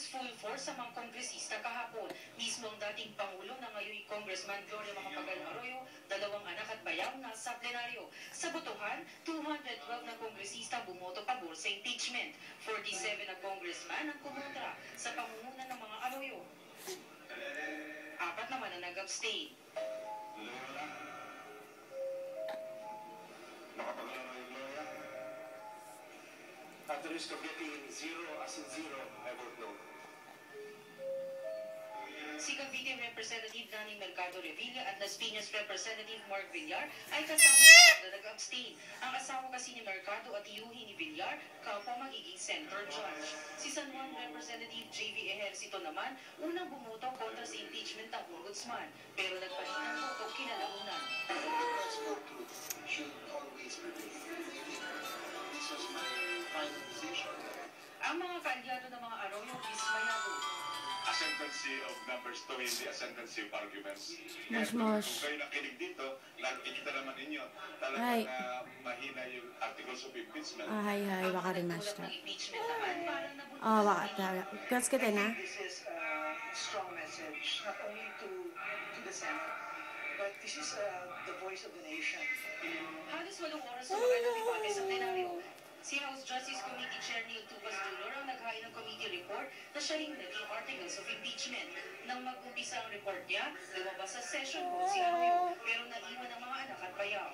Halos full force sa mga kongresista kahapon. Mismo ang dating Pangulo na ngayon Congressman Gloria Macapagal Arroyo, 2 anak at bayaw na sa plenaryo. Sa botohan, 212 na kongresista bumoto pabor sa impeachment. 47 na congressman ang kumontra sa pangunguna ng mga Arroyo. 4 naman ang nag-abstain. At the risk of getting zero as in zero, I vote no. Si Cavite Representative Nani Mercado Revilla at Las Piñas Representative Mark Villar ay kasama sa na nag-abstain. Ang asawa kasi ni Mercado at iyuhin ni Villar, kapwa magiging center judge. Si San Juan Representative J.V. Ejercito naman, unang bumoto kontra sa impeachment ng ombudsman, pero nagpalit ng boto kinalaunan. Should always prevail. This was my final decision. Ang mga kalyado ng mga Arroyo dismayado. Ascendancy of numbers to hindi ascendancy of arguments. Mosh. Kung kayo nakinig dito, nakikita naman ninyo talagang mahina yung articles of impeachment. Hi, baka rin master. Impeachment naman parang nabunod. Baka. Kasi kita na. This is a strong message, not only to the Senate, but this is the voice of the nation. Halos 8 oras sa mga debate sa plenaryo. Si House Justice Committee Chair Neil Tubas Jr. ang naghain ng committee report na siya rin naging articles of impeachment. Nang mag-umpisa ang report niya, lumabas sa session hall si Arroyo, pero naiwan ang mga anak at bayaw.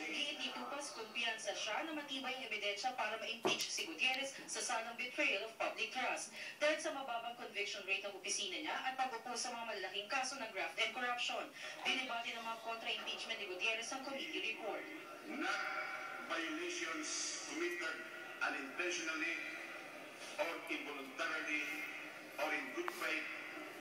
Giit ni Tubas, kumpiyansa siya na matibay ang ebidensya para ma-impeach si Gutierrez sa salang betrayal of public trust. Dahil sa mababang conviction rate ng opisina niya at pag-upo sa mga malalaking kaso ng graft and corruption. Dinibati ng mga kontra-impeachment ni Gutierrez ang committee report. Violations committed unintentionally or involuntarily or in good faith